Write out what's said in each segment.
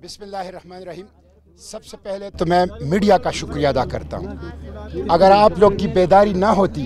बिस्मिल्लाहिर्रहमानिर्रहीम। सबसे पहले तो मैं मीडिया का शुक्रिया अदा करता हूँ। अगर आप लोग की बेदारी ना होती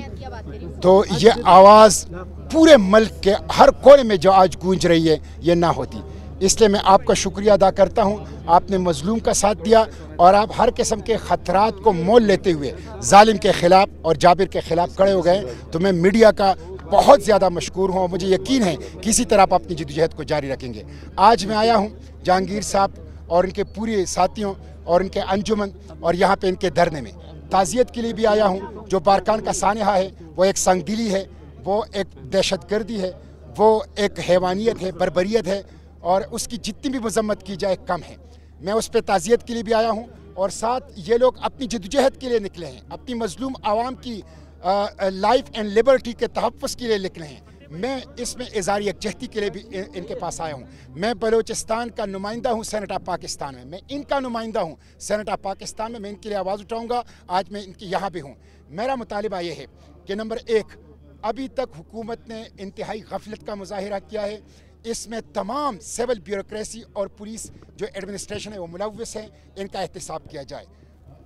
तो ये आवाज़ पूरे मुल्क के हर कोने में जो आज गूंज रही है ये ना होती। इसलिए मैं आपका शुक्रिया अदा करता हूँ। आपने मजलूम का साथ दिया और आप हर किस्म के ख़तरात को मोल लेते हुए जालिम के ख़िलाफ़ और जाबिर के ख़िलाफ़ खड़े हो गए। तो मैं मीडिया का बहुत ज़्यादा मशकूर हूँ और मुझे यकीन है कि इसी तरह आप अपनी जद्दोजहद को जारी रखेंगे। आज मैं आया हूँ जहांगीर साहब और इनके पूरे साथियों और इनके अंजुमन और यहाँ पे इनके धरने में ताज़ियत के लिए भी आया हूँ। जो बारकान का सानहा है वो एक संगदिली है, वो एक दहशतगर्दी है, वो एक हैवानियत है, बर्बरियत है और उसकी जितनी भी मजम्मत की जाए कम है। मैं उस पर ताज़ियत के लिए भी आया हूँ और साथ ये लोग अपनी जद्दोजहद के लिए निकले हैं, अपनी मजलूम आवाम की लाइफ एंड लिबर्टी के तहफ़्फ़ुज़ के लिए निकले हैं। मैं इसमें इज़हारी यकजहती के लिए भी इनके पास आया हूँ। मैं बलूचिस्तान का नुमाइंदा हूँ सेनेट ऑफ पाकिस्तान में, मैं इनका नुमाइंदा हूँ सेनेट ऑफ पाकिस्तान में। मैं इनके लिए आवाज़ उठाऊँगा। आज मैं इनके यहाँ भी हूँ। मेरा मुतालिबा ये है कि नंबर एक, अभी तक हुकूमत ने इंतहाई गफलत का मुजाहिरा किया है। इसमें तमाम सिविल ब्यूरोक्रेसी और पुलिस जो एडमिनिस्ट्रेशन है वो मुलव्वस है, इनका एहतसाब किया जाए।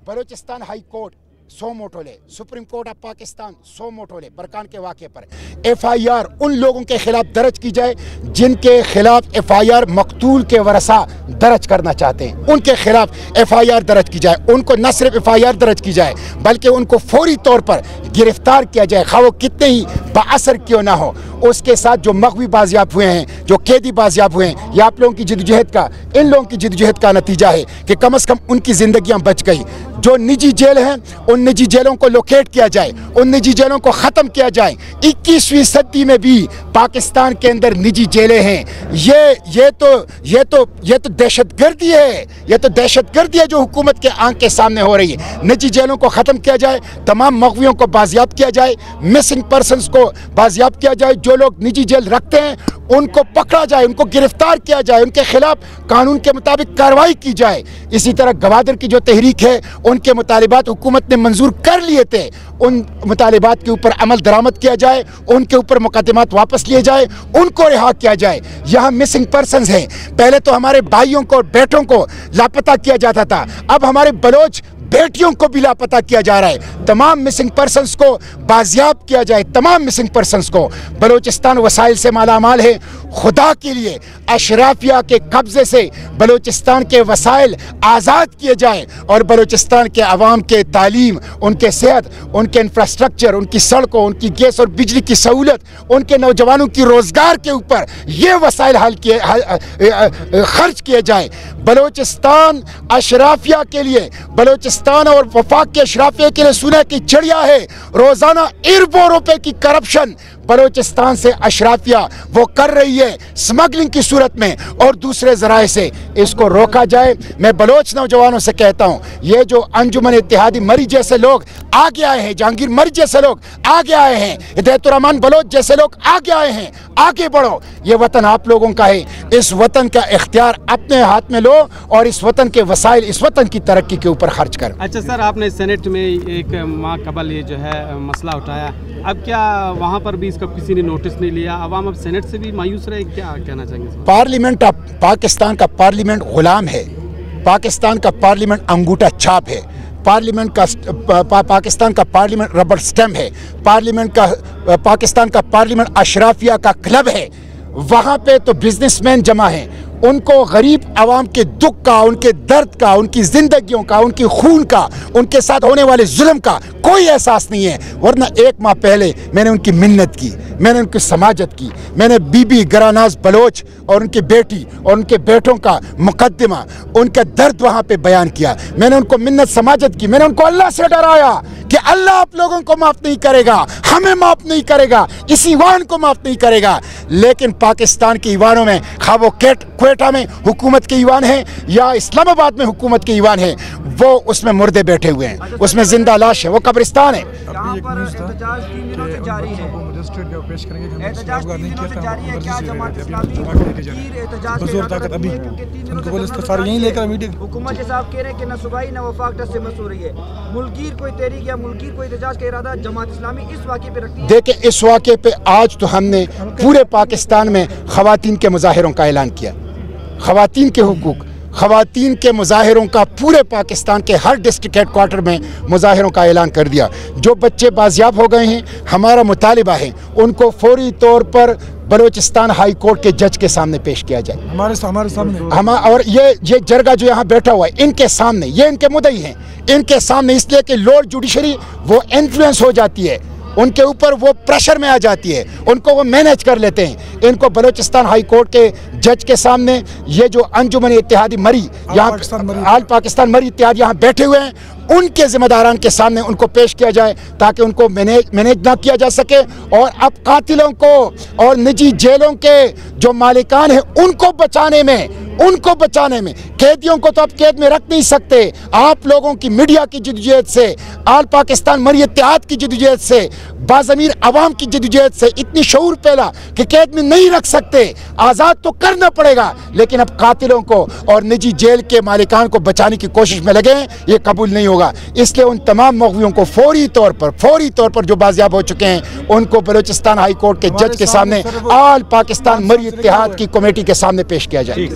बलूचिस्तान हाई कोर्ट 100 मोटो ले, सुप्रीम कोर्ट ऑफ पाकिस्तान 100 मोटो ले बरकान के वाक़े पर FIR उन लोगों के खिलाफ दर्ज की जाए जिनके खिलाफ FIR मकतूल के वरसा दर्ज करना चाहते हैं, उनके खिलाफ FIR दर्ज की जाए। उनको न सिर्फ FIR दर्ज की जाए बल्कि उनको फौरी तौर पर गिरफ्तार किया जाए, खा वो कितने ही बाअसर क्यों ना हो। उसके साथ जो मग़वी बाजियाब हुए हैं, जो कैदी बाजियाब हुए हैं, ये आप लोगों की जद्दोजहद का, इन लोगों की जद्दोजहद का नतीजा है कि कम से कम उनकी ज़िंदगियाँ बच गई। जो निजी जेल हैं उन निजी जेलों को लोकेट किया जाए, उन निजी जेलों को ख़त्म किया जाए। 21वीं सदी में भी पाकिस्तान के अंदर निजी जेलें हैं। ये तो दहशतगर्दी है, ये तो दहशतगर्दी है जो हुकूमत के आंख के सामने हो रही है। निजी जेलों को ख़त्म किया जाए, तमाम मग़वियों को बाजियाब किया जाए, मिसिंग पर्सनस को बाजियाब किया जाए। जो लोग निजी जेल रखते हैं उनको पकड़ा जाए, उनको गिरफ्तार किया जाए, उनके खिलाफ कानून के मुताबिक कार्रवाई की जाए। इसी तरह गवादर की जो तहरीक है उनके मुतालिबात हुकूमत ने मंजूर कर लिए थे, उन मुतालिबात के ऊपर अमल दरामद किया जाए, उनके ऊपर मुकदमात वापस लिए जाए, उनको रिहा किया जाए। यहाँ मिसिंग पर्सनस हैं, पहले तो हमारे भाइयों को बेटों को लापता किया जाता था, अब हमारे बलोच बेटियों को भी लापता किया जा रहा है। तमाम मिसिंग पर्सनस को बाजियाब किया जाए, तमाम मिसिंग पर्सनस को। बलूचिस्तान वसाइल से मालामाल है, खुदा के लिए अशराफिया के कब्जे से बलूचिस्तान के वसाइल आज़ाद किए जाएं और बलूचिस्तान के अवाम के तालीम, उनके सेहत, उनके इंफ्रास्ट्रक्चर, उनकी सड़कों, उनकी गैस और बिजली की सहूलत, उनके नौजवानों की रोज़गार के ऊपर ये वसाइल खर्च किए जाएँ। बलूचिस्तान अशराफिया के लिए, बलूचिस्तान और वफाक के अशराफिया के लिए सुना की चिड़िया है। रोज़ाना अरबों रुपए की करप्शन बलूचिस्तान से अशराफिया वो कर रही है स्मगलिंग की सूरत में और दूसरे ज़राए से। इसको रोका जाए। मैं बलोच नौजवानों से कहता हूँ, ये जो अंजुमन इत्तेहादी मरी जैसे लोग आगे आए हैं, जहांगीर मरी जैसे लोग आगे आए हैं, हिदायतुर्रहमान बलोच जैसे लोग आगे आए हैं, आगे बढ़ो। ये वतन आप लोगों का है, इस वतन का इख्तियार अपने हाथ में लो और इस वतन के वसाइल, इस वतन की तरक्की के ऊपर खर्च कर। अच्छा सर, आपने सेनेट में एक माह कबल ये जो है मसला उठाया, अब क्या वहाँ पर भी इसका किसी ने नोटिस नहीं लिया? अवाम अब सेनेट से भी मायूस रहे, क्या कहना चाहेंगे? पार्लियामेंट पाकिस्तान का पार्लियामेंट गुलाम है, पाकिस्तान का पार्लियामेंट अंगूठा छाप है, पार्लियामेंट का पाकिस्तान का पार्लियामेंट रबर स्टैम्प है, पार्लियामेंट का पाकिस्तान का पार्लियामेंट अशराफिया का क्लब है। वहाँ पे तो बिजनेसमैन जमा हैं, उनको गरीब आवाम के दुख का, उनके दर्द का, उनकी ज़िंदगियों का, उनकी खून का, उनके साथ होने वाले जुल्म का कोई एहसास नहीं है। वरना एक माह पहले मैंने उनकी मिन्नत की, मैंने उनकी समाजत की, मैंने बीबी गरानाज बलोच और उनकी बेटी और उनके बेटों का मुकद्दमा, उनका दर्द वहाँ पे बयान किया। मैंने उनको मिन्नत समाजत की, मैंने उनको अल्लाह से डराया कि अल्लाह आप लोगों को माफ़ नहीं करेगा, हमें माफ़ नहीं करेगा, इस ईवान को माफ़ नहीं करेगा। लेकिन पाकिस्तान के ईवानों में, खा वो क्वेटा में हुकूमत के ईवान है या इस्लामाबाद में हुकूमत के ईवान है, वो उसमें मुर्दे बैठे हुए हैं, उसमें जिंदा लाश है, वो कब्रिस्तान है। देखिए, इस वाक़े पे आज तो हमने पूरे पाकिस्तान में ख़वातीन के मुज़ाहिरों का ऐलान किया, ख़वातीन के हुकूक, خواتین کے مظاہروں کا پورے پاکستان کے ہر ڈسٹرکٹ ہیڈ کوارٹر میں مظاہروں کا اعلان کر دیا. جو بچے بازیاب ہو گئے ہیں ہمارا مطالبہ ہے ان کو فوری طور پر بلوچستان ہائی کورٹ کے جج کے سامنے پیش کیا جائے. ہمارے سامنے اور یہ جرگہ جو یہاں بیٹھا ہوا ہے ان کے سامنے، یہ ان کے مدعی ہیں، ان کے سامنے، اس لیے کہ لارڈ جوڈیشری وہ انفلوئنس ہو جاتی ہے، ان کے اوپر وہ پریشر میں آ جاتی ہے، ان کو وہ مینیج کر لیتے ہیں. ان کو بلوچستان ہائی کورٹ کے جج کے سامنے یہ جو انجمن اتحادی مری یہاں آل پاکستان مری اتحاد یہاں بیٹھے ہوئے ہیں ان کے ذمہ داران کے سامنے ان کو پیش کیا جائے تاکہ ان کو مینیج نہ کیا جا سکے. اور اب قاتلوں کو اور نجی جیلوں کے جو مالکان ہیں ان کو بچانے میں قیدیوں کو تو اب قید میں رکھ نہیں سکتے. آپ لوگوں کی میڈیا کی جدوجہد سے، آل پاکستان مری اتحاد کی جدوجہد سے، باضمیر عوام کی جدوجہد سے اتنی شعور پھیلا کہ قید میں نہیں رکھ سکتے. آزاد تو کرنا پڑے گا لیکن اب قاتلوں کو اور نجی جیل کے مالکان کو بچانے کی کوشش میں لگے، یہ قبول نہیں ہوگا. اس لیے ان تمام مغویوں کو فوری طور پر جو بازیاب ہو چکے ہیں ان کو بلوچستان ہائی کورٹ کے جج کے سامنے آل پاکستان مری اتحاد کی کمیٹی کے سامنے پیش کیا جائے.